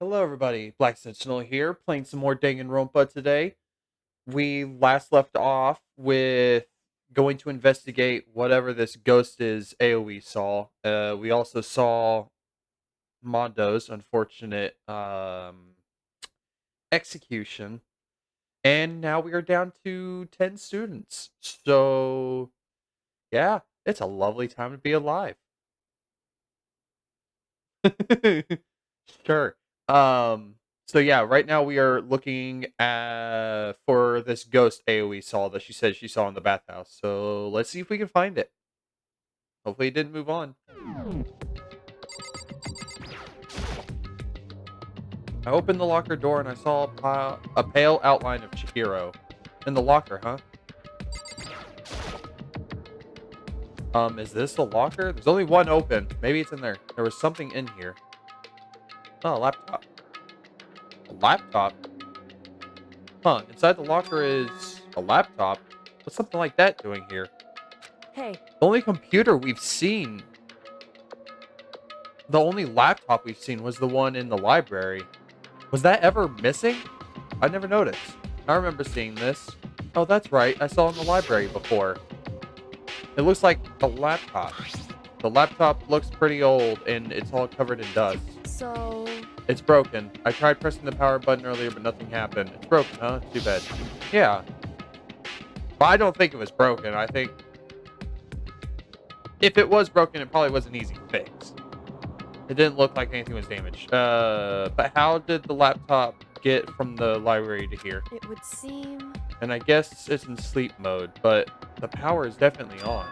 Hello, everybody. Black Sentinel here, playing some more Danganronpa today. We last left off with going to investigate whatever this ghost is AoE saw. We also saw Mondo's unfortunate execution, and now we are down to 10 students. So, yeah, it's a lovely time to be alive. Sure. So yeah, right now we are looking for this ghost AoE saw that she said she saw in the bathhouse. So let's see if we can find it. Hopefully it didn't move on. I opened the locker door and I saw a pale outline of Chihiro. In the locker, huh? Is this a locker? There's only one open. Maybe it's in there. There was something in here. Oh, a laptop. A laptop? Huh, inside the locker is a laptop. What's something like that doing here? Hey. The only computer we've seen, the only laptop we've seen was the one in the library. Was that ever missing? I never noticed. I remember seeing this. Oh, that's right. I saw it in the library before. It looks like a laptop. The laptop looks pretty old and it's all covered in dust. So... It's broken. I tried pressing the power button earlier, but nothing happened. It's broken, huh? Too bad. Yeah. Well, I don't think it was broken. I think if it was broken, it probably was an easy fix. It didn't look like anything was damaged. But how did the laptop get from the library to here? It would seem... And I guess it's in sleep mode, but the power is definitely on.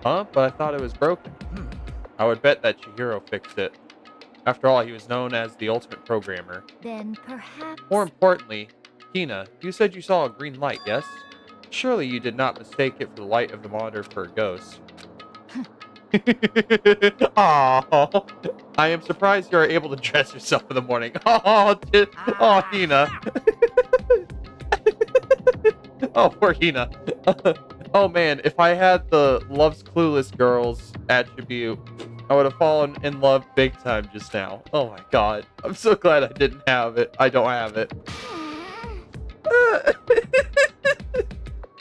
Huh? But I thought it was broken. I would bet that Chihiro fixed it. After all, he was known as the ultimate programmer. Then perhaps... More importantly, Hina, you said you saw a green light, yes? Surely you did not mistake it for the light of the monitor for a ghost. Aww. I am surprised you are able to dress yourself in the morning. Oh, Hina. Oh, poor Hina. Oh man, if I had the Love's Clueless Girls attribute, I would have fallen in love big time just now. Oh my god. I'm so glad I didn't have it. I don't have it.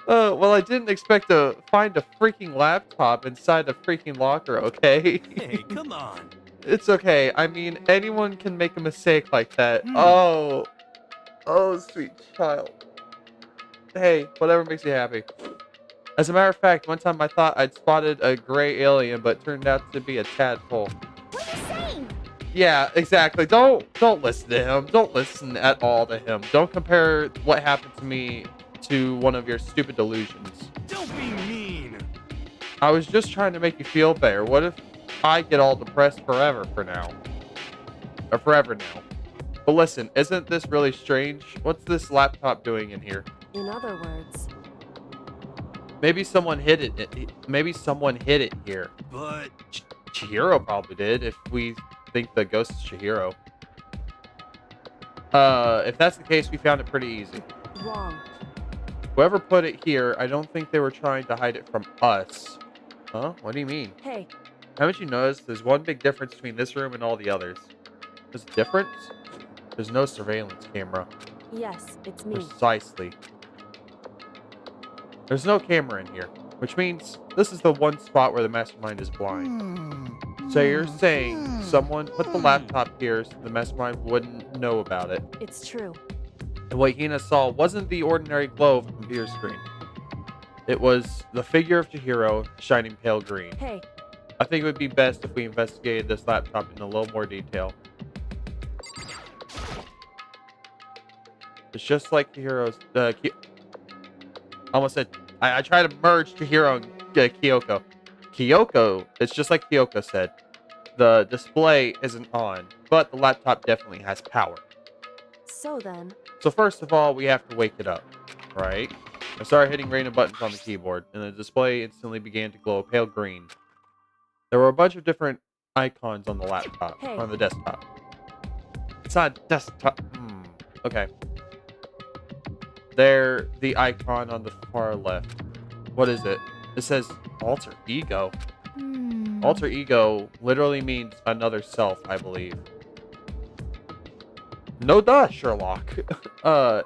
Well, I didn't expect to find a freaking laptop inside a freaking locker, okay? Hey, come on. It's okay. I mean, anyone can make a mistake like that. Oh. Oh, sweet child. Hey, whatever makes you happy. As a matter of fact, one time I thought I'd spotted a gray alien, but it turned out to be a tadpole. What are you saying? Yeah, exactly. Don't listen to him. Don't listen at all to him. Don't compare what happened to me to one of your stupid delusions. Don't be mean. I was just trying to make you feel better. What if I get all depressed forever for now? Or forever now. But listen, isn't this really strange? What's this laptop doing in here? In other words... Maybe someone hid it. Maybe someone hid it here. But... Chihiro probably did, if we think the ghost is Chihiro. If that's the case, we found it pretty easy. Wrong. Whoever put it here, I don't think they were trying to hide it from us. Huh? What do you mean? Hey. Haven't you noticed there's one big difference between this room and all the others? There's a difference? There's no surveillance camera. Yes, it's me. Precisely. There's no camera in here, which means this is the one spot where the mastermind is blind. So you're saying someone put the laptop here so the mastermind wouldn't know about it. It's true. And what Hina saw wasn't the ordinary glow of a computer screen. It was the figure of Chihiro shining pale green. Hey. I think it would be best if we investigated this laptop in a little more detail. It's just like Chihiro's... almost said... I tried to merge Chihiro and Kyoko. Kyoko, it's just like Kyoko said. The display isn't on, but the laptop definitely has power. So then... So first of all, we have to wake it up, right? I started hitting random buttons on the keyboard, and the display instantly began to glow pale green. There were a bunch of different icons on the laptop, Hey. on the desktop. It's not a desktop. Okay. There, the icon on the far left. What is it? It says alter ego. Alter ego literally means another self, I believe. No duh, Sherlock.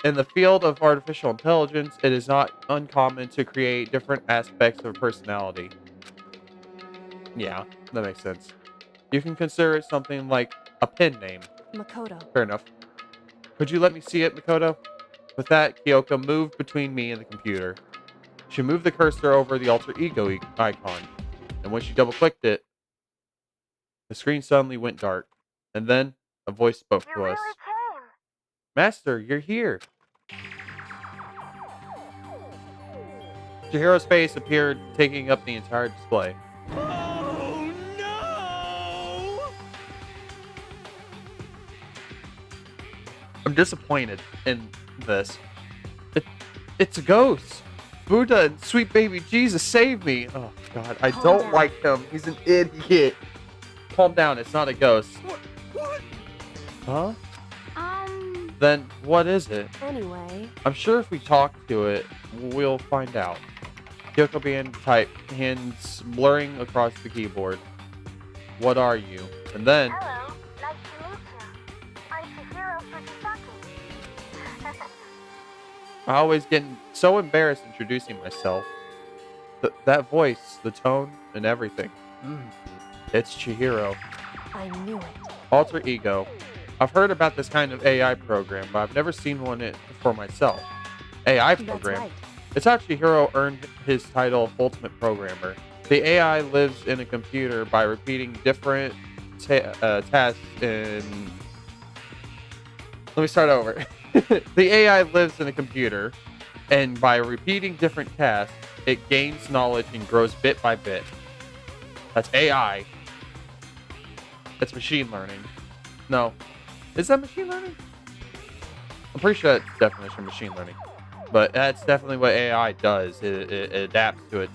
In the field of artificial intelligence, it is not uncommon to create different aspects of personality. Yeah, that makes sense. You can consider it something like a pen name. Makoto. Fair enough. Could you let me see it, Makoto? With that, Kyoko moved between me and the computer. She moved the cursor over the alter ego icon, and when she double-clicked it, the screen suddenly went dark. And then, a voice spoke to us. Master, you're here. Chihiro's face appeared, taking up the entire display. Oh no! I'm disappointed in this. It's a ghost. Buddha and sweet baby Jesus, save me. Oh, God. I Calm don't down. like him. He's an idiot. Calm down. It's not a ghost. What? Huh? Then what is it? Anyway, I'm sure if we talk to it, we'll find out. Kyoko began to type, hands blurring across the keyboard. What are you? And then... Hello, nice to meet you. I'm Chihiro Fujisaki. I always get so embarrassed introducing myself. That voice, the tone, and everything. It's Chihiro. I knew it. Alter ego. I've heard about this kind of AI program, but I've never seen one for myself. AI That's program? right. It's how Chihiro earned his title of Ultimate Programmer. The AI lives in a computer by repeating different tasks in... Let me start over. The AI lives in a computer, and by repeating different tasks, it gains knowledge and grows bit by bit. That's AI. That's machine learning. No. Is that machine learning? I'm pretty sure that's the definition of machine learning. But that's definitely what AI does. It adapts to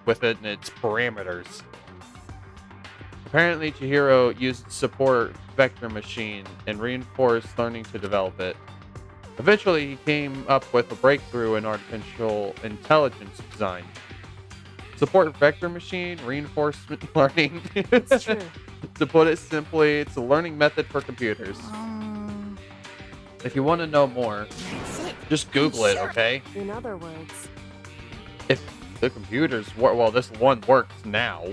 within its parameters. Apparently, Chihiro used support vector machine and reinforced learning to develop it. Eventually, he came up with a breakthrough in artificial intelligence design. Support vector machine, reinforcement learning. It's true. To put it simply, it's a learning method for computers. If you want to know more, just Google it, okay? In other words, If the computers work, well, this one works now,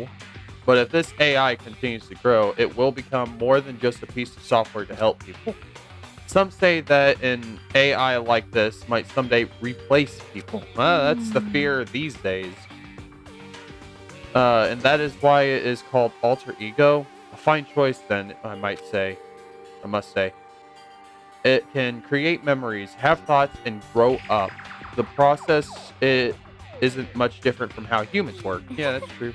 but if this AI continues to grow, it will become more than just a piece of software to help people. Some say that an AI like this might someday replace people. That's the fear these days. And that is why it is called alter ego. A fine choice, then, I must say. It can create memories, have thoughts, and grow up. The process isn't much different from how humans work. Yeah, that's true.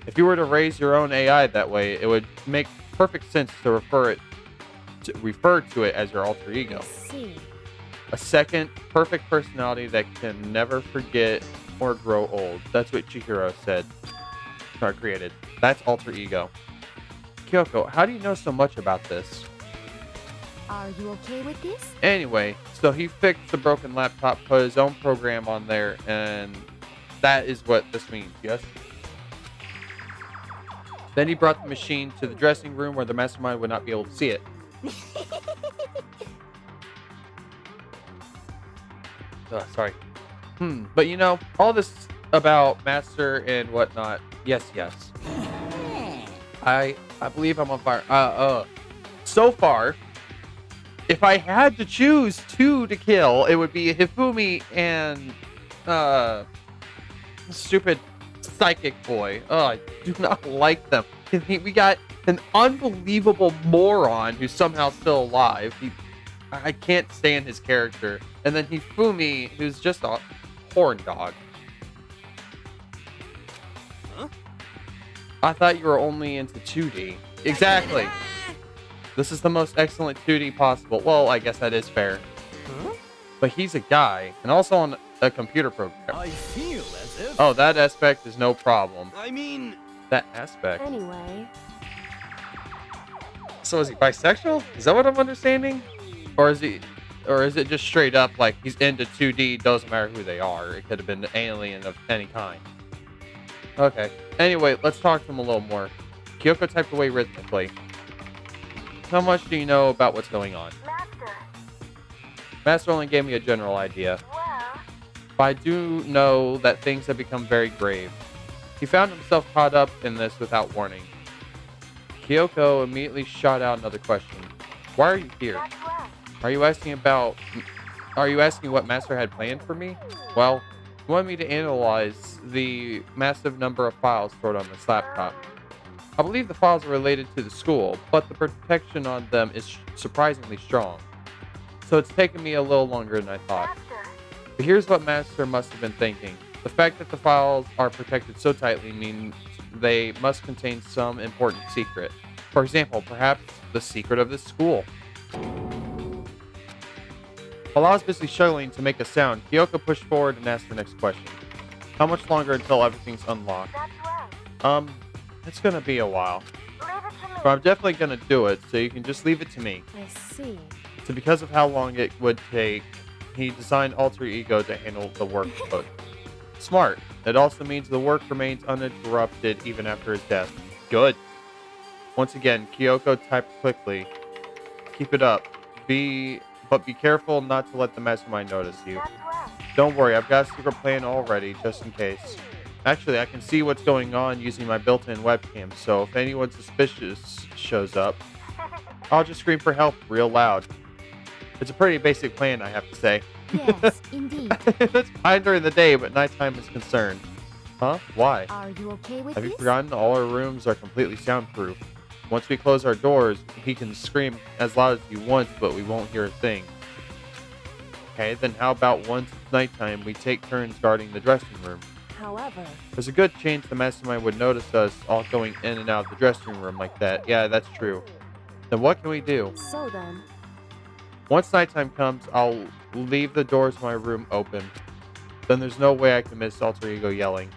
If you were to raise your own AI that way, it would make perfect sense to refer to it as your alter ego. see. A second, perfect personality that can never forget or grow old. That's what Chihiro said. Or created. That's alter ego. Kyoko, how do you know so much about this? Are you okay with this? Anyway, so he fixed the broken laptop, put his own program on there, and that is what this means, yes? Then he brought the machine to the dressing room where the mastermind would not be able to see it. Sorry. But you know, all this about master and whatnot, yes. I believe I'm on fire. So far, if I had to choose two to kill, it would be Hifumi and stupid psychic boy. Oh, I do not like them. We got an unbelievable moron who's somehow still alive. I can't stand his character. And then Hifumi, who's just a horn dog. Huh? I thought you were only into 2D. Exactly. This is the most excellent 2D possible. Well, I guess that is fair. Huh? But he's a guy, and also on a computer program. I feel as if... Oh, that aspect is no problem. I mean... That aspect. Anyway, So is he bisexual? Is that what I'm understanding? Or is it just straight up like he's into 2D, doesn't matter who they are. It could have been an alien of any kind. Okay. Anyway, let's talk to him a little more. Kyoko typed away rhythmically. How much do you know about what's going on? Master, Master only gave me a general idea, well, but I do know that things have become very grave. He found himself caught up in this without warning. Kyoko immediately shot out another question. Why are you here? that's right. Are you asking about... Are you asking what Master had planned for me? Well, he wanted me to analyze the massive number of files stored on this laptop. I believe the files are related to the school, but the protection on them is surprisingly strong. So it's taken me a little longer than I thought. Master, But here's what Master must have been thinking. The fact that the files are protected so tightly means they must contain some important secret. For example, perhaps the secret of this school. While I was busy struggling to make a sound, Kyoko pushed forward and asked her next question. How much longer until everything's unlocked? that's right. It's gonna be a while. Leave it to me. But I'm definitely gonna do it, so you can just leave it to me. I see. So because of how long it would take, he designed Alter Ego to handle the workload. Smart. It also means the work remains uninterrupted even after his death. Good. Once again, Kyoko typed quickly. Keep it up. But be careful not to let the mastermind notice you. That's right. Don't worry, I've got a secret plan already, just in case. Actually, I can see what's going on using my built-in webcam, so if anyone suspicious shows up, I'll just scream for help real loud. It's a pretty basic plan, I have to say. Yes, indeed. It's fine during the day, but nighttime is concerned. Huh? Why? Are you okay with Have you this? forgotten all our rooms are completely soundproof? Once we close our doors, he can scream as loud as he wants, but we won't hear a thing. Okay, then how about once it's nighttime, we take turns guarding the dressing room? However, There's a good chance the mastermind would notice us all going in and out of the dressing room like that. Yeah, that's true. Then what can we do? so then, Once nighttime comes, I'll leave the doors of my room open. Then there's no way I can miss Alter Ego yelling.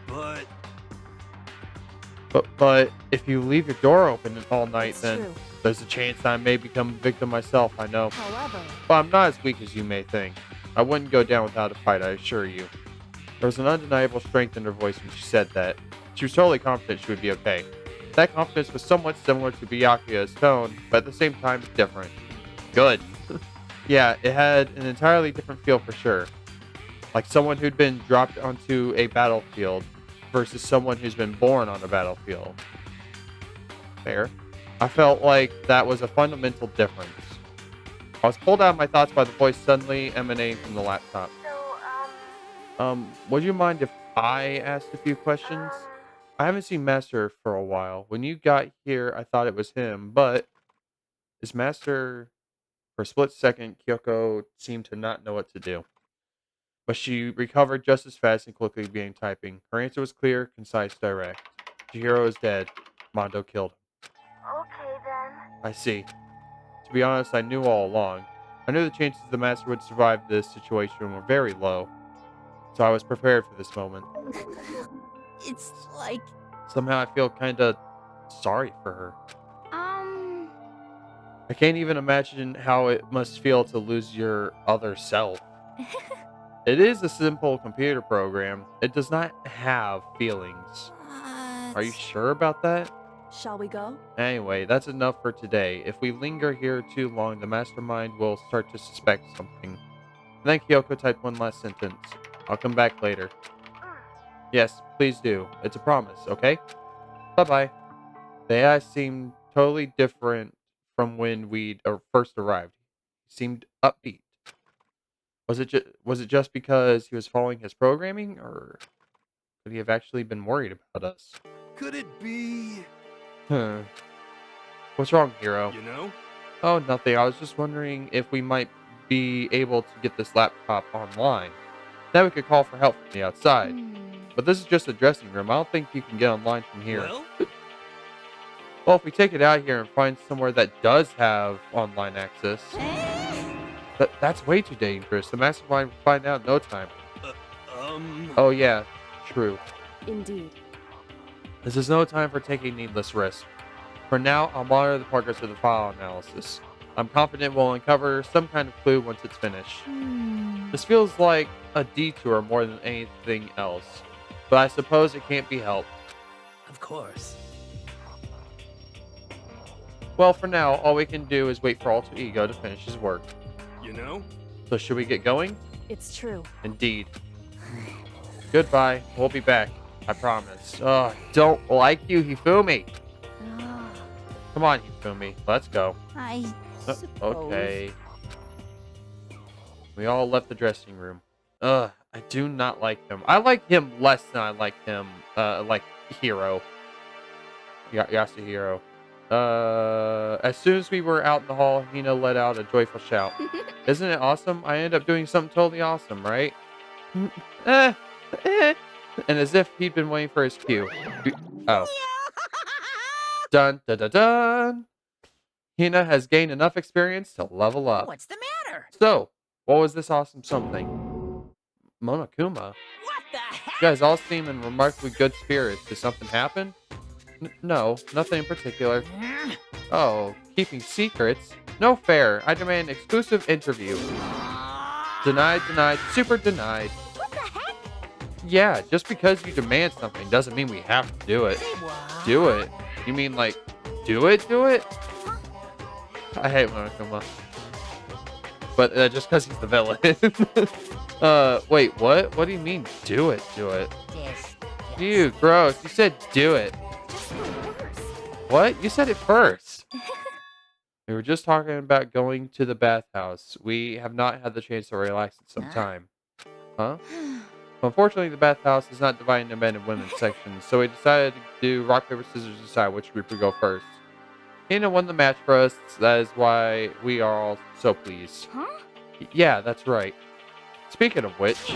But if you leave your door open all night, it's then true. there's a chance I may become a victim myself, I know. However, But I'm not as weak as you may think. I wouldn't go down without a fight, I assure you. There was an undeniable strength in her voice when she said that. She was totally confident she would be okay. That confidence was somewhat similar to Byakuya's tone, but at the same time different. Good. Yeah, it had an entirely different feel for sure. Like someone who'd been dropped onto a battlefield versus someone who's been born on a battlefield. Fair. I felt like that was a fundamental difference. I was pulled out of my thoughts by the voice suddenly emanating from the laptop. So, Would you mind if I asked a few questions? I haven't seen Master for a while. When you got here, I thought it was him, but is Master... For a split second, Kyoko seemed to not know what to do. But she recovered just as fast and quickly began typing. Her answer was clear, concise, direct. Chihiro is dead. Mondo killed him. okay then. I see. To be honest, I knew all along. I knew the chances the Master would survive this situation were very low. So I was prepared for this moment. it's like, Somehow I feel kinda sorry for her. um, I can't even imagine how it must feel to lose your other self. It is a simple computer program. It does not have feelings. Are you sure about that? Shall we go? Anyway, that's enough for today. If we linger here too long, the mastermind will start to suspect something. And then Kyoko typed one last sentence. I'll come back later. Yes, please do. It's a promise, okay? Bye-bye. The AI seemed totally different from when we first arrived. He seemed upbeat. Was it just because he was following his programming, or could he have actually been worried about us? Could it be, Huh. What's wrong, Hero? you know? Oh, nothing. I was just wondering if we might be able to get this laptop online. Then we could call for help from the outside. But this is just a dressing room. I don't think you can get online from here. Well, Well, if we take it out here and find somewhere that does have online access, that's way too dangerous. The mastermind will find out in no time. Oh yeah, true. Indeed. This is no time for taking needless risks. For now, I'll monitor the progress of the file analysis. I'm confident we'll uncover some kind of clue once it's finished. This feels like a detour more than anything else, but I suppose it can't be helped. of course. Well, for now, all we can do is wait for Alter Ego to finish his work. You know? So should we get going? It's true. Indeed. Goodbye. We'll be back. I promise. Oh, don't like you, Hifumi. Ah, Come on, Hifumi. Let's go. I suppose. Okay. We all left the dressing room. Ugh, I do not like him. I like him less than I like him, like Hiro. Yasuhiro. As soon as we were out in the hall, Hina let out a joyful shout. Isn't it awesome? I ended up doing something totally awesome, right? Eh, eh. And as if he'd been waiting for his cue. Oh. Dun, dun, dun, dun. Hina has gained enough experience to level up. What's the matter? So, what was this awesome something? Monokuma? What the heck? You guys all seem in remarkably good spirits. Did something happen? No, nothing in particular. Oh, keeping secrets? No fair. I demand an exclusive interview. Denied, denied, super denied. What the heck? Yeah, just because you demand something doesn't mean we have to do it. Say what? Do it? You mean like, do it? Do it? I hate Monokuma. But just because he's the villain. Wait, what? What do you mean, do it? Do it? This. Ew, gross. You said do it. Just the worst. What? You said it first. We were just talking about going to the bathhouse. We have not had the chance to relax in some Huh? time. Huh? Unfortunately, the bathhouse is not divided into men and women's sections, so we decided to do rock, paper, scissors to decide which group would go first. Hina won the match for us. That is why we are all so pleased. Huh? Yeah, that's right. Speaking of which,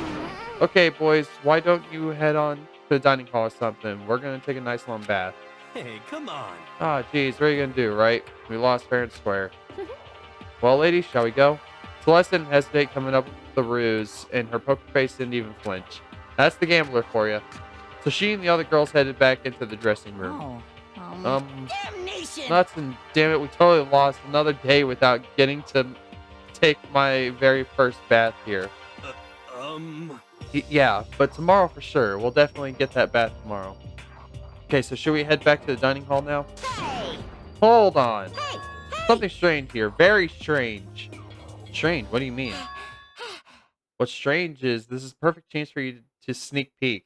okay, boys, why don't you head on to the dining hall or something? We're gonna take a nice long bath. Hey, come on. Ah, geez, what are you gonna do, right? We lost fair and square. Well, ladies, shall we go? Celeste didn't hesitate coming up with the ruse, and her poker face didn't even flinch. That's the gambler for you. So she and the other girls headed back into the dressing room. Oh. Damnation! Nuts and damn it, we totally lost another day without getting to take my very first bath here. Yeah, but tomorrow for sure. We'll definitely get that bath tomorrow. Okay, so should we head back to the dining hall now? Hey! Hold on. Hey! Something strange here. Very strange. Strange? What do you mean? What's strange is this is a perfect chance for you to sneak peek.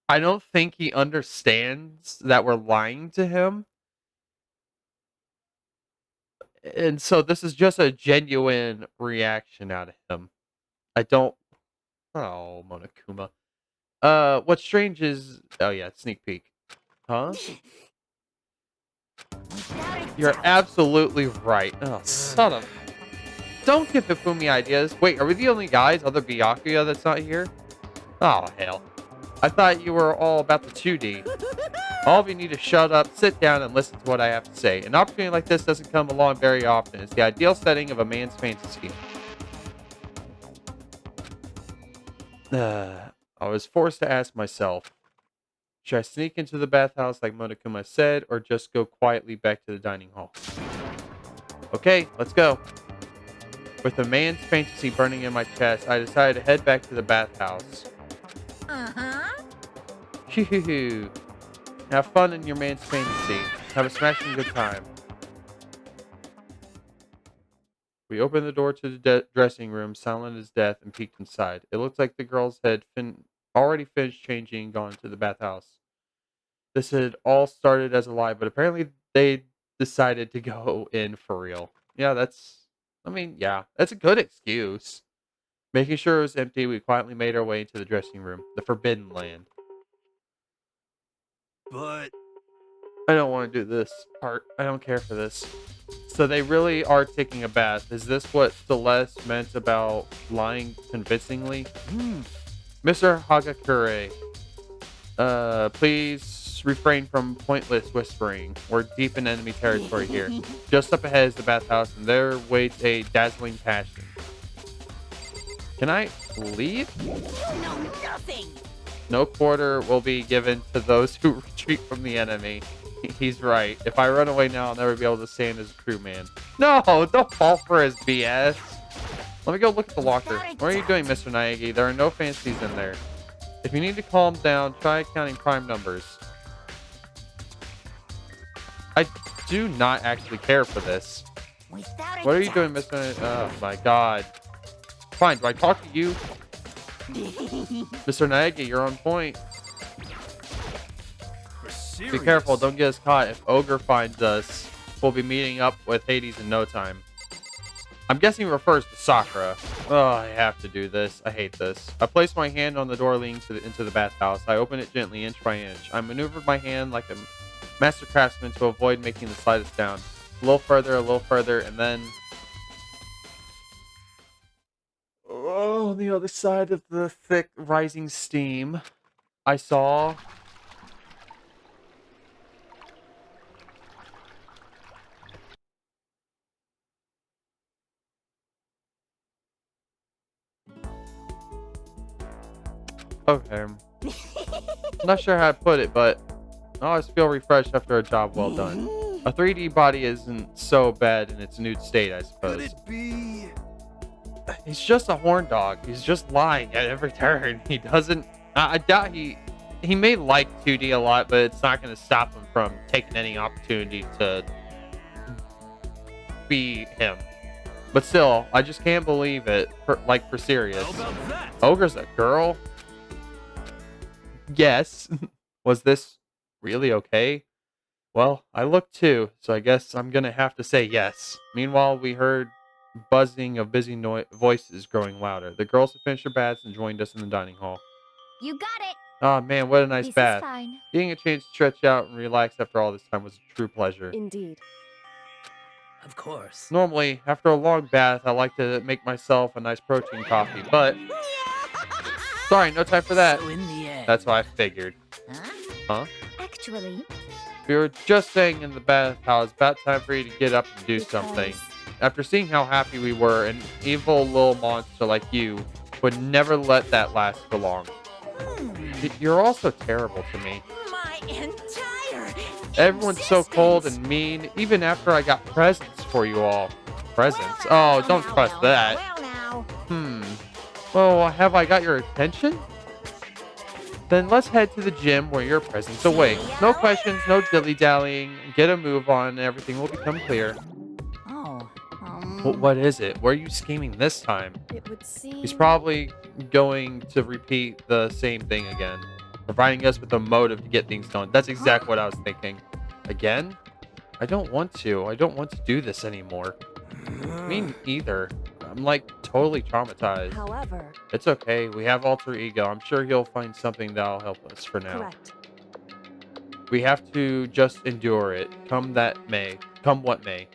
I don't think he understands that we're lying to him. And so this is just a genuine reaction out of him. I don't... Oh, Monokuma. What's strange is... Oh, yeah, sneak peek. Huh? Without a You're doubt. absolutely right. Oh, son of... Don't give Hifumi ideas. Wait, are we the only guys, other Byakuya, that's not here? Oh, hell. I thought you were all about the 2D. All of you need to shut up, sit down, and listen to what I have to say. An opportunity like this doesn't come along very often. It's the ideal setting of a man's fantasy. I was forced to ask myself, should I sneak into the bathhouse like Monokuma said, or just go quietly back to the dining hall? Okay, let's go. With a man's fantasy burning in my chest, I decided to head back to the bathhouse. Uh-huh. Hoo-hoo-hoo. Have fun in your man's fantasy. Have a smashing good time. We opened the door to the dressing room, silent as death, and peeked inside. It looked like the girls had already finished changing and gone to the bathhouse. This had all started as a lie, but apparently they decided to go in for real. Yeah, that's a good excuse. Making sure it was empty, we quietly made our way into the dressing room, the Forbidden Land. But I don't want to do this part. I don't care for this. So they really are taking a bath. Is this what Celeste meant about lying convincingly? Mr. Hagakure, please refrain from pointless whispering. We're deep in enemy territory here. Just up ahead is the bathhouse, and there waits a dazzling passion. Can I leave? You know nothing! No quarter will be given to those who retreat from the enemy. He's right. If I run away now, I'll never be able to stand as a crewman. No, don't fall for his BS. Let me go look at the locker. What are you doing, Mr. Naegi? There are no fancies in there. If you need to calm down, try counting prime numbers. I do not actually care for this. Without a What are you doing, doubt. Mr. Oh my god. Fine, do I talk to you? Mr. Naegi, you're on point. For serious. Be careful, don't get us caught. If Ogre finds us, we'll be meeting up with Hades in no time. I'm guessing it refers to Sakura. Oh, I have to do this. I hate this. I place my hand on the door leading into the bathhouse. I open it gently, inch by inch. I maneuvered my hand like a master craftsman to avoid making the slightest sound. A little further, and then... Oh, on the other side of the thick rising steam, I saw... Okay. I'm not sure how to put it, but I always feel refreshed after a job well done. A 3D body isn't so bad in its nude state, I Could suppose. it be? He's just a horn dog. He's just lying at every turn. He doesn't... I doubt he may like 2D a lot, but it's not going to stop him from taking any opportunity to be him. But still, I just can't believe it. For serious. How about that? Ogre's a girl? Yes. Was this really okay? Well, I looked too, so I guess I'm gonna have to say yes. Meanwhile, we heard buzzing of busy voices growing louder. The girls had finished their baths and joined us in the dining hall. You got it. Oh man, what a nice This is bath. fine. Getting a chance to stretch out and relax after all this time was a true pleasure. Indeed. Of course. Normally, after a long bath, I like to make myself a nice protein coffee, but sorry, no time for that. So in the end. That's what I figured. Huh? Huh? Actually, We were just saying in the bath how it's about time for you to get up and do something. because After seeing how happy we were, an evil little monster like you would never let that last for long. You're also terrible to me. My entire. Everyone's so cold existence. and mean, even after I got presents for you all. Presents? Oh, don't trust that. Well, now. Well, have I got your attention? Then let's head to the gym where your presents await. No questions, no dilly-dallying. Get a move on and everything will become clear. Oh. What is it? What are you scheming this time? it would seem. He's probably going to repeat the same thing again, providing us with a motive to get things done. That's exactly what I was thinking. Again? I don't want to. I don't want to do this anymore. Me neither. I'm like totally traumatized. However, It's okay. We have alter ego. I'm sure he'll find something that'll help us for now. correct. We have to just endure it. Come that may. Come what may.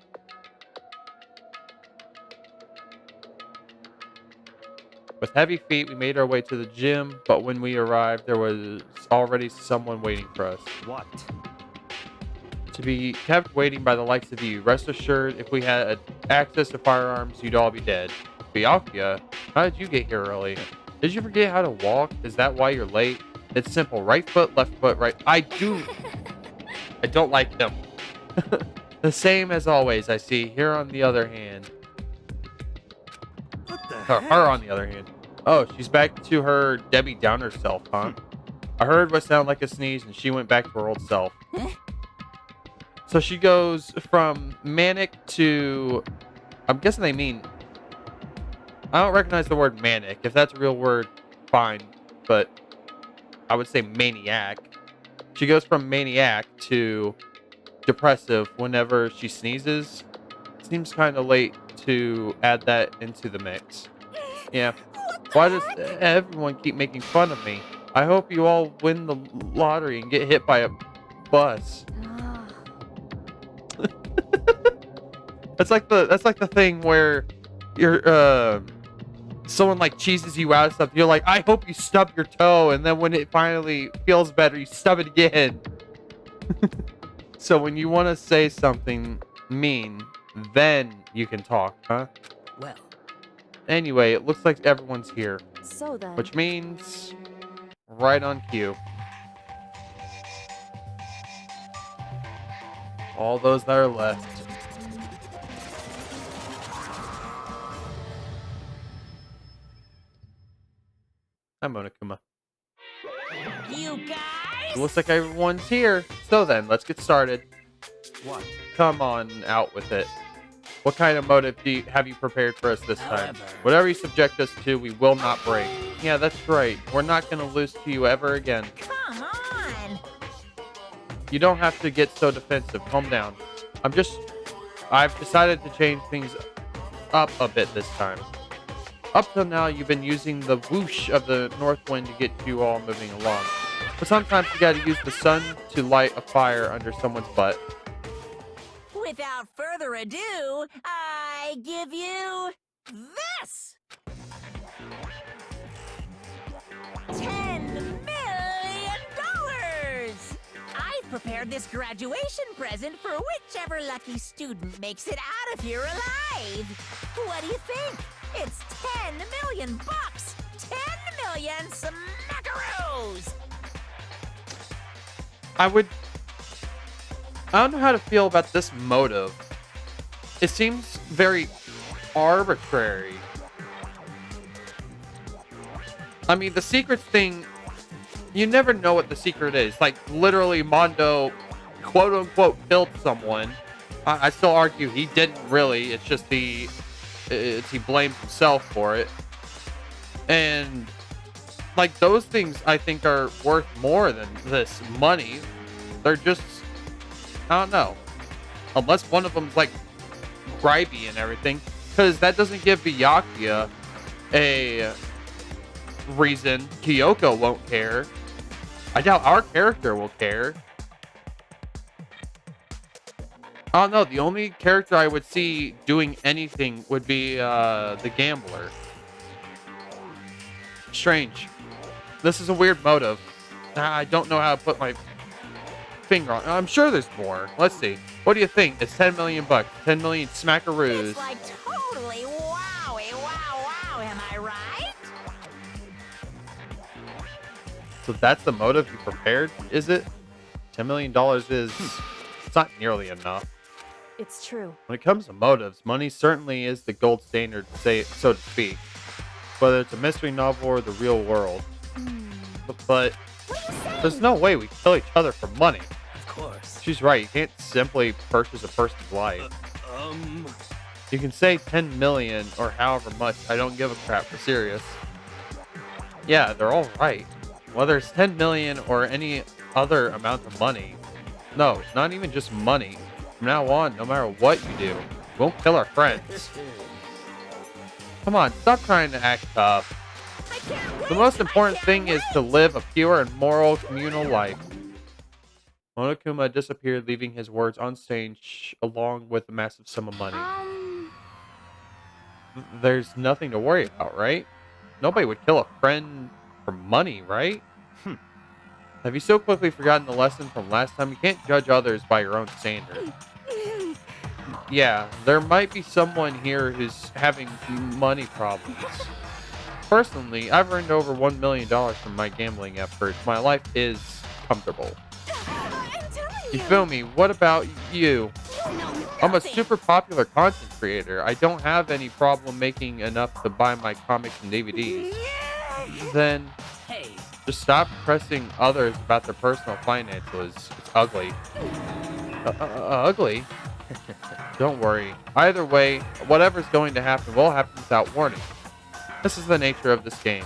With heavy feet, we made our way to the gym, but when we arrived, there was already someone waiting for us. What? To be kept waiting by the likes of you. Rest assured, if we had access to firearms, you'd all be dead. Byakuya, how did you get here early? Did you forget how to walk? Is that why you're late? It's simple. Right foot, left foot, right. I don't like him. The same as always, I see. Here on the other hand. What the Her heck? on the other hand. Oh, she's back to her Debbie Downer self, huh? I heard what sounded like a sneeze and she went back to her old self. So she goes from manic to... I'm guessing they mean... I don't recognize the word manic. If that's a real word, fine. But I would say maniac. She goes from maniac to depressive whenever she sneezes. Seems kind of late to add that into the mix. Yeah. Why does everyone keep making fun of me? I hope you all win the lottery and get hit by a bus. Ah, That's like the thing where you're someone like cheeses you out and stuff. You're like, I hope you stub your toe, and then when it finally feels better, you stub it again. So when you want to say something mean, then you can talk, huh? Well. Anyway, it looks like everyone's here, so then. which means right on cue. All those that are left. I'm Monokuma. You guys. It looks like everyone's here. So then, let's get started. What? Come on out with it. What kind of motive have you prepared for us this time? However- Whatever you subject us to, we will not break. Yeah, that's right. We're not going to lose to you ever again. Come on! You don't have to get so defensive. Calm down. I've decided to change things up a bit this time. Up till now, you've been using the whoosh of the north wind to get you all moving along. But sometimes you gotta use the sun to light a fire under someone's butt. Without further ado, I give you this! $10 million! I've prepared this graduation present for whichever lucky student makes it out of here alive. What do you think? It's 10 million bucks! 10 million smackaroos! I don't know how to feel about this motive. It seems very arbitrary. I mean, the secret thing, you never know what the secret is. Like, literally, Mondo, quote unquote, killed someone. I still argue he didn't really. It's just he blames himself for it. And, like, those things I think are worth more than this money. They're just, I don't know. Unless one of them's, like, gripey and everything. Because that doesn't give Byakuya a reason. Kyoko won't care. I doubt our character will care. I don't know. The only character I would see doing anything would be the gambler. Strange. This is a weird motive. I don't know how to put my finger on. I'm sure there's more. Let's see. What do you think? It's 10 million bucks. 10 million smackaroos. It's like totally wowie, wow, am I right? So that's the motive you prepared, is it? $10 million is... It's not nearly enough. It's true. When it comes to motives, money certainly is the gold standard, so to speak. Whether it's a mystery novel or the real world. But there's no way we kill each other for money. Of course. She's right. You can't simply purchase a person's life. You can say 10 million or however much. I don't give a crap. For serious. Yeah, they're all right. Whether it's 10 million or any other amount of money. No, not even just money. From now on, no matter what you do, we won't kill our friends. Come on, stop trying to act tough. The most important thing is to live a pure and moral communal life. Monokuma disappeared, leaving his words on stage along with a massive sum of money. There's nothing to worry about, right? Nobody would kill a friend for money, right? Have you so quickly forgotten the lesson from last time? You can't judge others by your own standard. Yeah, there might be someone here who's having money problems. Personally, I've earned over $1 million from my gambling efforts. My life is comfortable. I'm telling You feel me? What about you? I'm a nothing. super popular content creator. I don't have any problem making enough to buy my comics and DVDs. Then Hey, just stop pressing others about their personal finances. It's ugly. Ugly? Don't worry. Either way, whatever's going to happen will happen without warning. This is the nature of this game.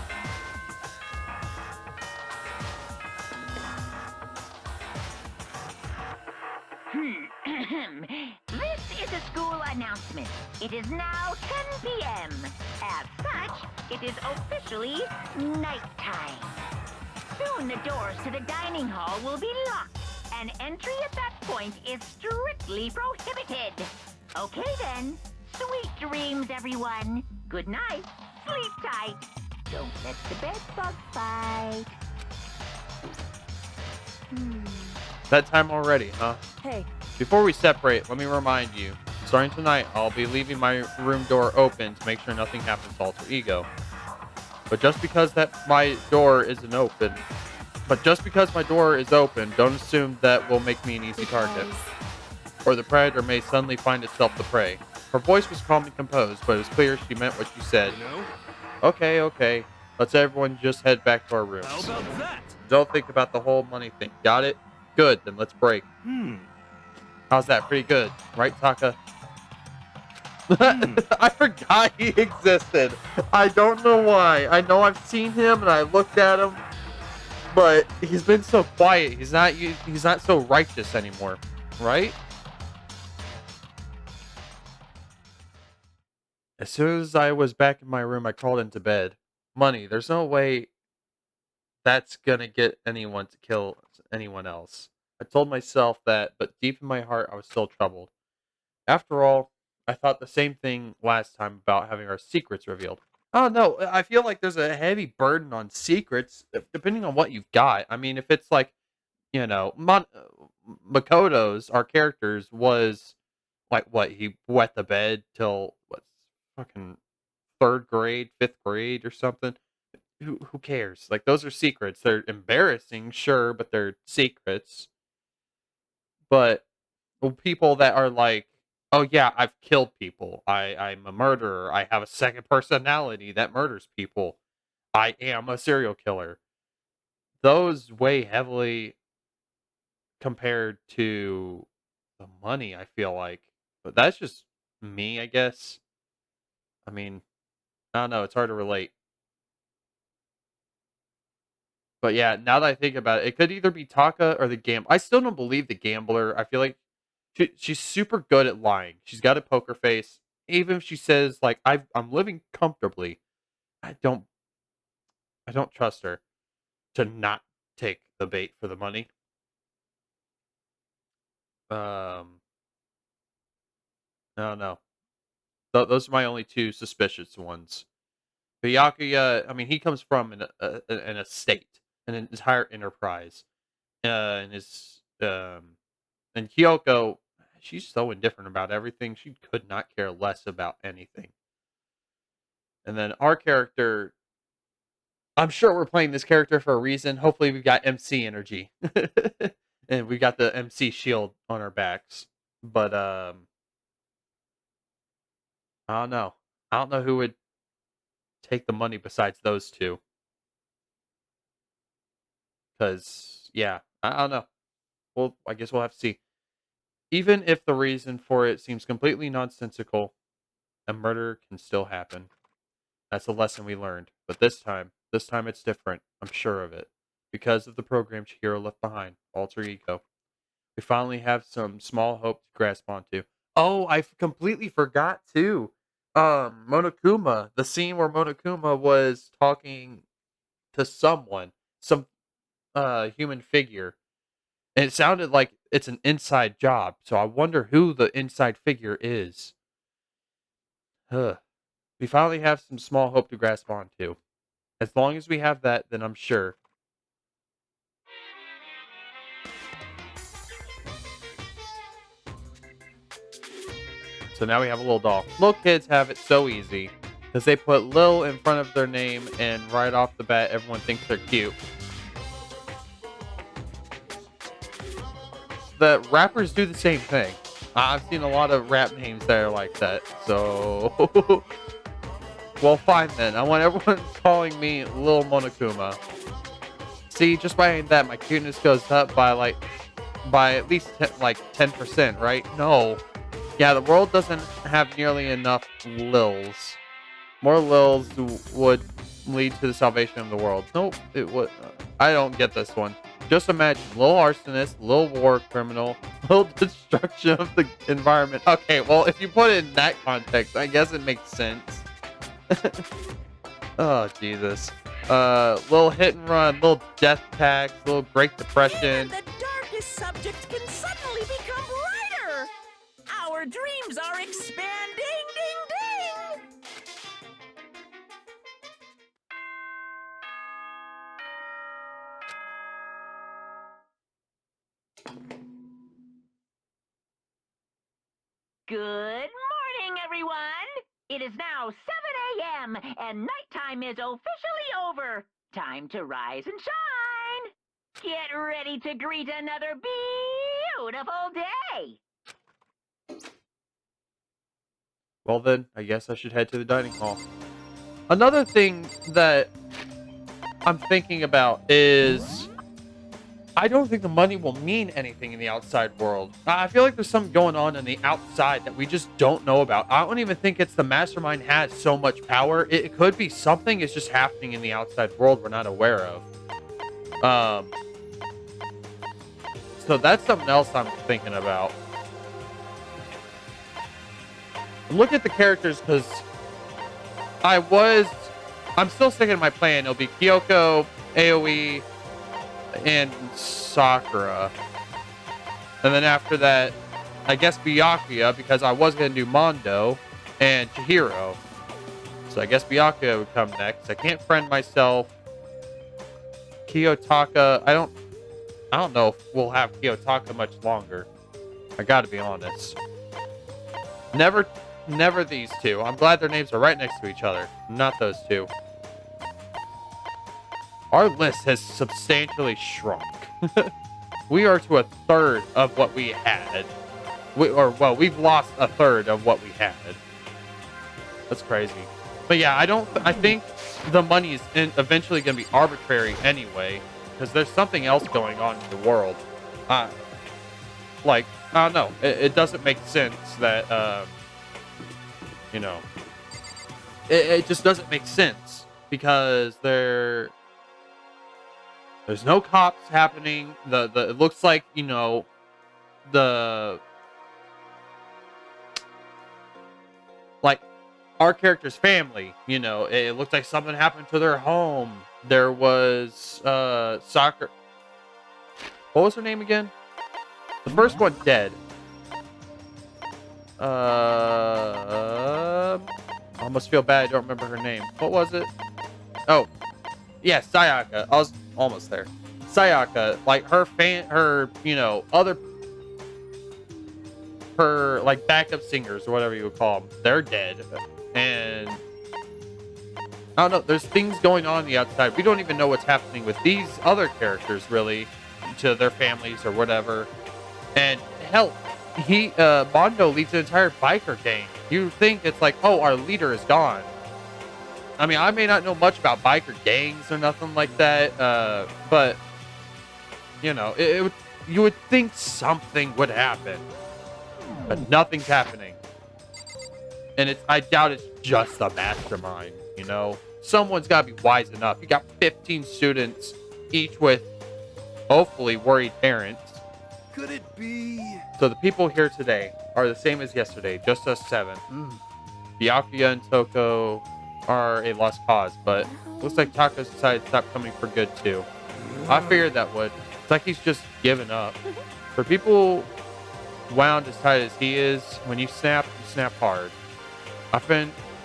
This is a school announcement. It is now 10 p.m. As such, it is officially nighttime. Soon the doors to the dining hall will be locked, and entry at that point is strictly prohibited. Okay then. Sweet dreams, everyone. Good night. Sleep tight. Don't let the bed bug bite. That time already, huh? Hey, Before we separate, let me remind you. Starting tonight, I'll be leaving my room door open to make sure nothing happens to Alter Ego. But just because my door is open, don't assume that will make me an easy target. Or the predator may suddenly find itself the prey. Her voice was calm and composed, but it was clear she meant what she said. You know? Okay. Let's everyone just head back to our rooms. How about that? Don't think about the whole money thing. Got it? Good, then let's break. How's that? Pretty good, right, Taka? I forgot he existed. I don't know why. I know I've seen him and I looked at him, but he's been so quiet. He's not so righteous anymore, right? As soon as I was back in my room, I crawled into bed. Money. There's no way that's gonna get anyone to kill anyone else. I told myself that, but deep in my heart, I was still troubled. After all, I thought the same thing last time about having our secrets revealed. Oh no, I feel like there's a heavy burden on secrets, depending on what you've got. I mean, if it's like, Makoto's, our characters, was like what, he wet the bed till what, fucking third grade, fifth grade, or something. Who cares? Like, those are secrets. They're embarrassing, sure, but they're secrets. But people that are like, oh yeah, I've killed people. I'm a murderer. I have a second personality that murders people. I am a serial killer. Those weigh heavily compared to the money, I feel like. But that's just me, I guess. I mean, I don't know. It's hard to relate. But yeah, now that I think about it, it could either be Taka or the gambler. I still don't believe the gambler. I feel like she's super good at lying. She's got a poker face. Even if she says like I'm living comfortably, I don't I don't trust her to not take the bait for the money. Um, I don't know. Those are my only two suspicious ones. But Yakuya, I mean, he comes from an estate, an entire enterprise, and his and Kyoko, she's so indifferent about everything. She could not care less about anything. And then our character, I'm sure we're playing this character for a reason. Hopefully, we've got MC energy, and we got the MC shield on our backs. But I don't know. I don't know who would take the money besides those two. Because yeah, I don't know. Well, I guess we'll have to see. Even if the reason for it seems completely nonsensical, a murder can still happen. That's a lesson we learned. But this time it's different. I'm sure of it. Because of the program Chihiro left behind, alter ego. We finally have some small hope to grasp onto. Oh, I completely forgot too. Monokuma, the scene where Monokuma was talking to someone, some human figure, and it sounded like it's an inside job. So I wonder who the inside figure is. Huh. We finally have some small hope to grasp onto. As long as we have that, then I'm sure. So now we have a little doll. Little kids have it so easy. Because they put Lil in front of their name, and right off the bat, everyone thinks they're cute. The rappers do the same thing. I've seen a lot of rap names that are like that. So, well, fine then. I want everyone calling me Lil Monokuma. See, just by that, my cuteness goes up by at least 10%, right? No. Yeah, the world doesn't have nearly enough Lils. More Lils would lead to the salvation of the world. Nope, it would. I don't get this one. Just imagine, little arsonist, little war criminal, little destruction of the environment. Okay, well, if you put it in that context, I guess it makes sense. Oh, Jesus. Little hit and run, little death tax, little Great Depression. Even the darkest subject can suddenly become brighter. Our dreams are expanding, ding, ding. Good morning, everyone! It is now 7 a.m., and nighttime is officially over. Time to rise and shine! Get ready to greet another beautiful day! Well then, I guess I should head to the dining hall. Another thing that I'm thinking about is I don't think the money will mean anything in the outside world. I feel like there's something going on the outside that we just don't know about. I don't even think it's the mastermind has so much power. It could be something is just happening in the outside world we're not aware of. So that's something else I'm thinking about. Look at the characters because I'm still sticking to my plan. It'll be Kyoko, AoE, and Sakura. And then after that, I guess Byakuya, because I was going to do Mondo and Chihiro. So I guess Byakuya would come next. I can't friend myself. Kiyotaka, I don't know if we'll have Kiyotaka much longer. I gotta be honest. Never these two. I'm glad their names are right next to each other. Not those two. Our list has substantially shrunk. We are to a third of what we had. We've lost a third of what we had. That's crazy. But yeah, I think the money is eventually going to be arbitrary anyway, because there's something else going on in the world. I don't know. It doesn't make sense that, it just doesn't make sense because there's no cops happening. It looks like, our character's family, it looked like something happened to their home. There was soccer. What was her name again? The first one dead. I almost feel bad I don't remember her name. What was it? Oh, yeah, Sayaka. I was almost there. Sayaka, like her her backup singers or whatever you would call them, they're dead. And I don't know, there's things going on the outside. We don't even know what's happening with these other characters really, to their families or whatever. And hell, Mondo leads an entire biker gang. You think it's like, oh, our leader is gone. I mean, I may not know much about biker gangs or nothing like that, but you would think something would happen, but nothing's happening. And I doubt it's just the mastermind. Someone's got to be wise enough. You got 15 students, each with hopefully worried parents. Could it be? So the people here today are the same as yesterday, just us 7. Byakuya and Toko are a lost cause, but looks like Tako's decided to stop coming for good too. I figured that would. It's like he's just given up. For people wound as tight as he is, when you snap hard.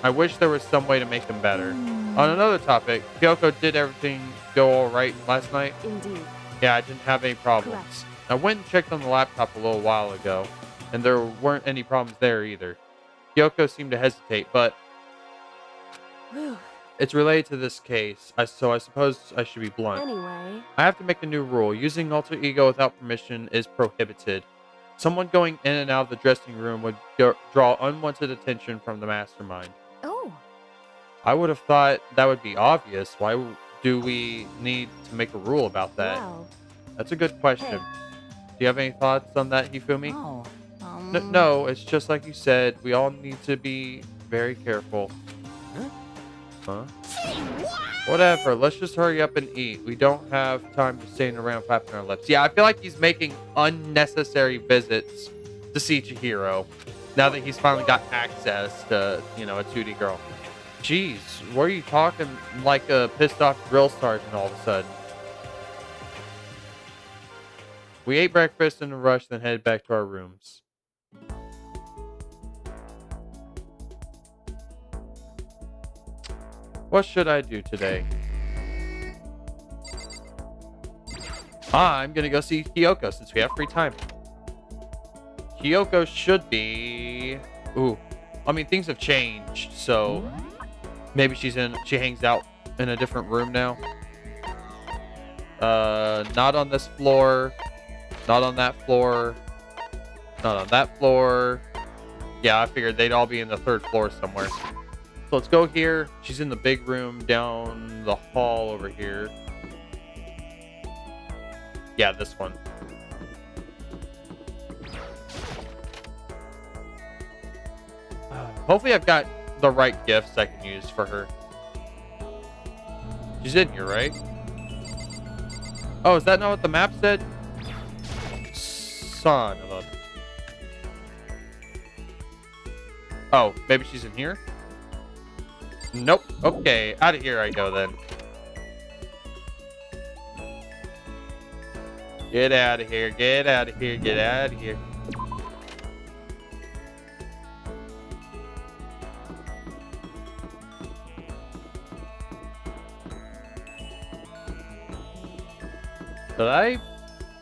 I wish there was some way to make him better. On another topic, Kyoko, did everything go all right last night? Indeed. Yeah, I didn't have any problems. Correct. I went and checked on the laptop a little while ago, and there weren't any problems there either. Kyoko seemed to hesitate, but Whew. it's related to this case, so I suppose I should be blunt. Anyway. I have to make a new rule. Using alter ego without permission is prohibited. Someone going in and out of the dressing room would draw unwanted attention from the mastermind. Oh. I would have thought that would be obvious. Why do we need to make a rule about that? Well. That's a good question. Do you have any thoughts on that, Hifumi? Oh. No, it's just like you said. We all need to be very careful. Huh? Whatever. Let's just hurry up and eat. We don't have time to stand around flapping our lips. Yeah, I feel like he's making unnecessary visits to see Chihiro now that he's finally got access to, a 2D girl. Jeez, what are you talking like a pissed off drill sergeant all of a sudden? We ate breakfast in a rush, then headed back to our rooms. What should I do today? I'm gonna go see Kyoko since we have free time. Kyoko should be... Ooh. I mean, things have changed, so... Maybe she hangs out in a different room now. Not on this floor. Not on that floor. Not on that floor. Yeah, I figured they'd all be in the 3rd floor somewhere. So let's go here. She's in the big room down the hall over here. Yeah, this one. Hopefully I've got the right gifts I can use for her. She's in here, right? Oh, is that not what the map said? Son of a... Oh, maybe she's in here? Nope. Okay, out of here I go then. Get out of here, get out of here, get out of here. Did I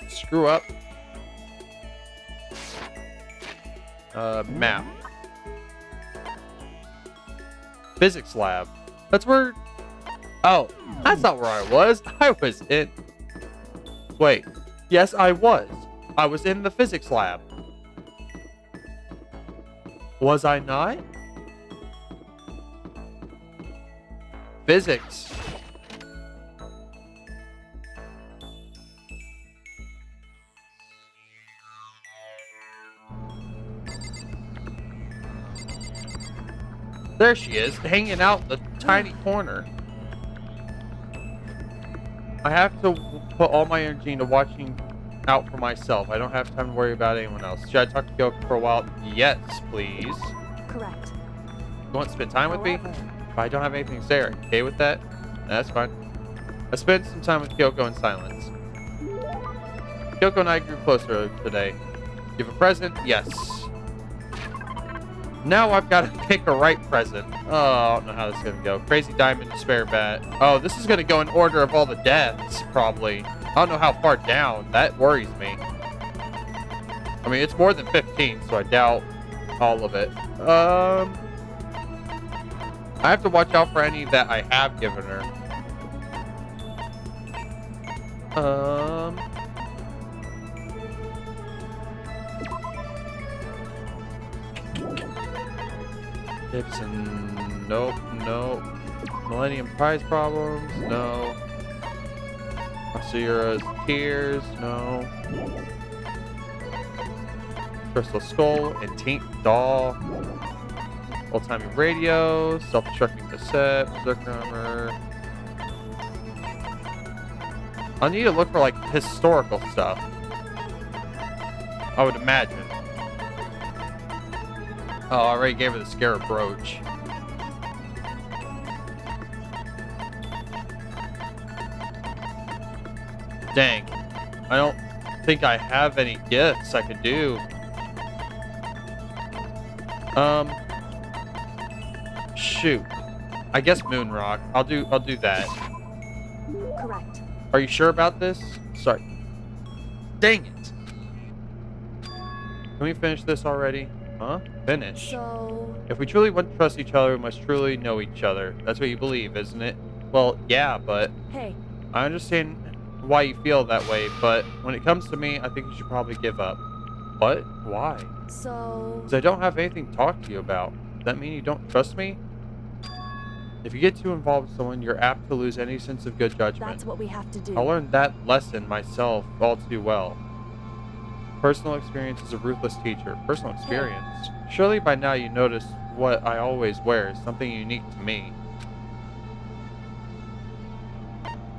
screw up? Map. Physics lab. That's where... Oh, that's not where I was. I was in... Wait. Yes, I was. I was in the physics lab. Was I not? Physics. There she is, hanging out in the tiny corner. I have to put all my energy into watching out for myself. I don't have time to worry about anyone else. Should I talk to Kyoko for a while? Yes, please. Correct. You want to spend time with me? However, If I don't have anything to say, are you okay with that? That's fine. I spent some time with Kyoko in silence. Kyoko and I grew closer today. Give a present? Yes. Now I've got to pick a right present. Oh, I don't know how this is going to go. Crazy diamond, spare bat. Oh, this is going to go in order of all the deaths, probably. I don't know how far down. That worries me. I mean, it's more than 15, so I doubt all of it. I have to watch out for any that I have given her. Gibson, nope, nope. Millennium Prize problems, no. Asura's Tears, no. Crystal Skull, Antique Doll. Old-timey radio, self-destructing cassette, berserk armor. I'll need to look for like historical stuff. I would imagine. Oh, I already gave her the scarab brooch. Dang. I don't think I have any gifts I could do. Shoot. I guess Moonrock. I'll do that. correct. Are you sure about this? Sorry. Dang it. Can we finish this already? Huh? Finish. So, If we truly want to trust each other, we must truly know each other. That's what you believe, isn't it? Well, yeah, but hey, I understand why you feel that way, but when it comes to me, I think you should probably give up. What? Why? so, Because I don't have anything to talk to you about. Does that mean you don't trust me? If you get too involved with someone, you're apt to lose any sense of good judgment. that's what we have to do. I learned that lesson myself all too well. Personal experience is a ruthless teacher. Personal experience? Surely by now you notice what I always wear is something unique to me.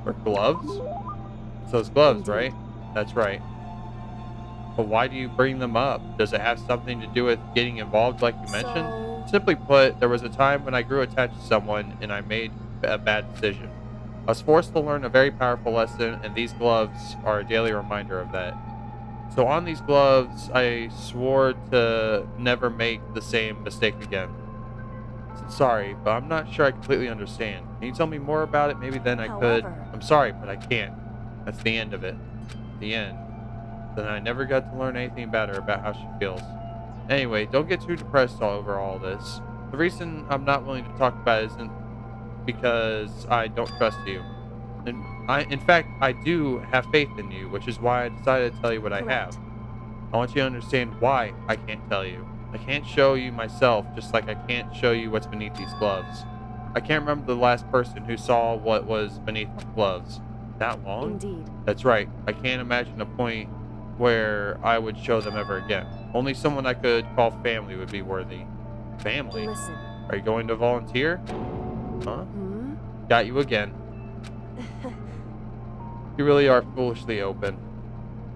Or gloves? It's those gloves, Indeed. right? That's right. But why do you bring them up? Does it have something to do with getting involved like you mentioned? So, Simply put, there was a time when I grew attached to someone and I made a bad decision. I was forced to learn a very powerful lesson, and these gloves are a daily reminder of that. So on these gloves, I swore to never make the same mistake again. So sorry, but I'm not sure I completely understand. Can you tell me more about it? Maybe then I could. However- I'm sorry, but I can't. That's the end of it. The end. Then I never got to learn anything about her, about how she feels. Anyway, don't get too depressed over all this. The reason I'm not willing to talk about it isn't because I don't trust you. In fact, I do have faith in you, which is why I decided to tell you what I correct. have. I want you to understand why I can't tell you. I can't show you myself, just like I can't show you what's beneath these gloves. I can't remember the last person who saw what was beneath my gloves. That long? Indeed. That's right. I can't imagine a point where I would show them ever again. Only someone I could call family would be worthy. Family? Listen. Are you going to volunteer? Huh? Hmm? Got you again. You really are foolishly open.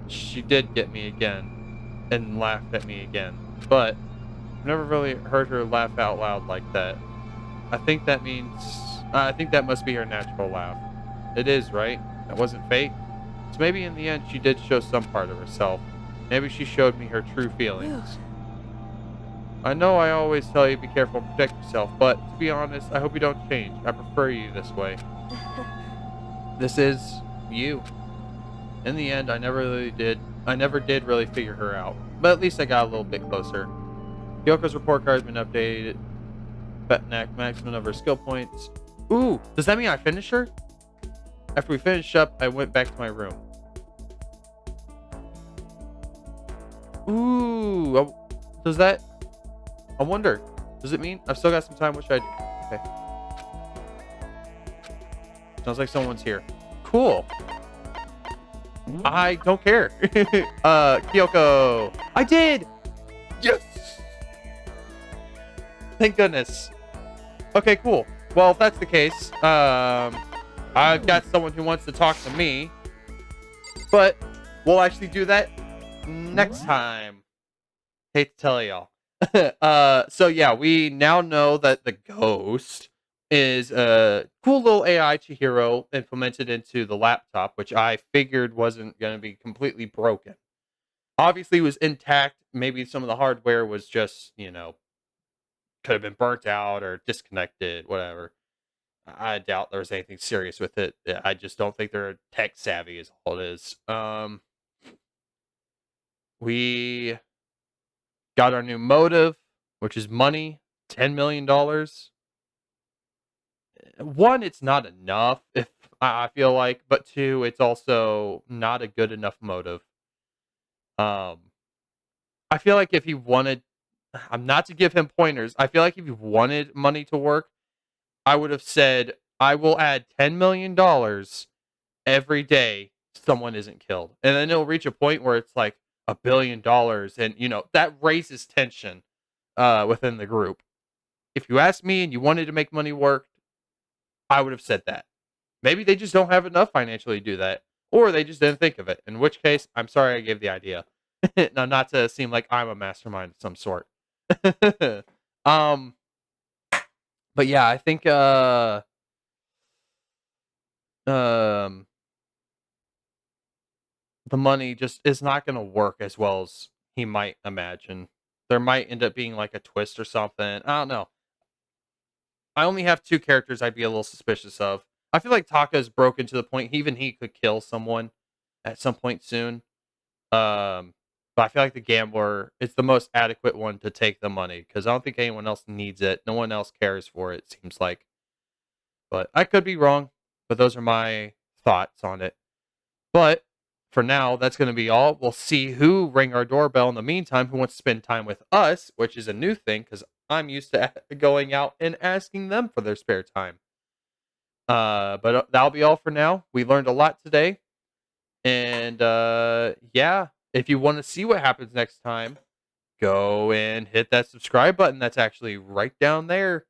She did get me again and laughed at me again. But I've never really heard her laugh out loud like that. I think that means I think that must be her natural laugh. It is, right? That wasn't fate. So maybe in the end she did show some part of herself. Maybe she showed me her true feelings. I know I always tell you be careful and protect yourself, but to be honest, I hope you don't change. I prefer you this way. This is you. In the end, I never did really figure her out. But at least I got a little bit closer. Kyoko's report card has been updated. Maximum number of skill points. Ooh, does that mean I finished her? After we finished up, I went back to my room. Ooh, does that... I wonder. Does it mean I've still got some time? What should I do? Okay. Sounds like someone's here. Cool. I don't care. Kyoko. I did. Yes. Thank goodness. Okay, cool. Well, if that's the case, I've got someone who wants to talk to me, but we'll actually do that next time. Hate to tell y'all. So yeah, we now know that the ghost is a cool little AI Chihiro implemented into the laptop, which I figured wasn't going to be completely broken. Obviously, it was intact. Maybe some of the hardware was just, could have been burnt out or disconnected, whatever. I doubt there was anything serious with it. I just don't think they're tech savvy is all it is. We got our new motive, which is money, $10 million. One, it's not enough, if I feel like, but two, it's also not a good enough motive. I feel like if he wanted, I'm not to give him pointers. I feel like if he wanted money to work, I would have said, I will add $10 million every day someone isn't killed. And then it'll reach a point where it's like $1 billion. And, that raises tension within the group. If you asked me and you wanted to make money work, I would have said that. Maybe they just don't have enough financially to do that. Or they just didn't think of it. In which case, I'm sorry I gave the idea. Now, not to seem like I'm a mastermind of some sort. um, but yeah, I think the money just is not going to work as well as he might imagine. There might end up being like a twist or something. I don't know. I only have two characters I'd be a little suspicious of. I feel like Taka's broken to the point even he could kill someone at some point soon. But I feel like the gambler is the most adequate one to take the money because I don't think anyone else needs it. No one else cares for it, seems like. But I could be wrong, but those are my thoughts on it. But for now, that's going to be all. We'll see who ring our doorbell in the meantime, who wants to spend time with us, which is a new thing because I'm used to going out and asking them for their spare time. But that'll be all for now. We learned a lot today. And yeah, if you want to see what happens next time, go and hit that subscribe button. That's actually right down there.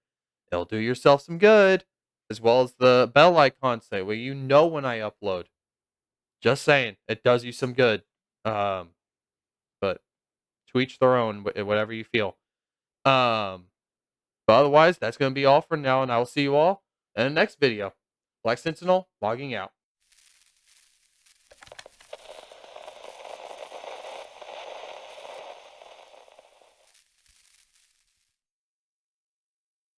It'll do yourself some good. As well as the bell icon say, well, you know when I upload. Just saying, it does you some good. But to each their own, whatever you feel. But otherwise, that's going to be all for now, and I will see you all in the next video. Black Sentinel, logging out.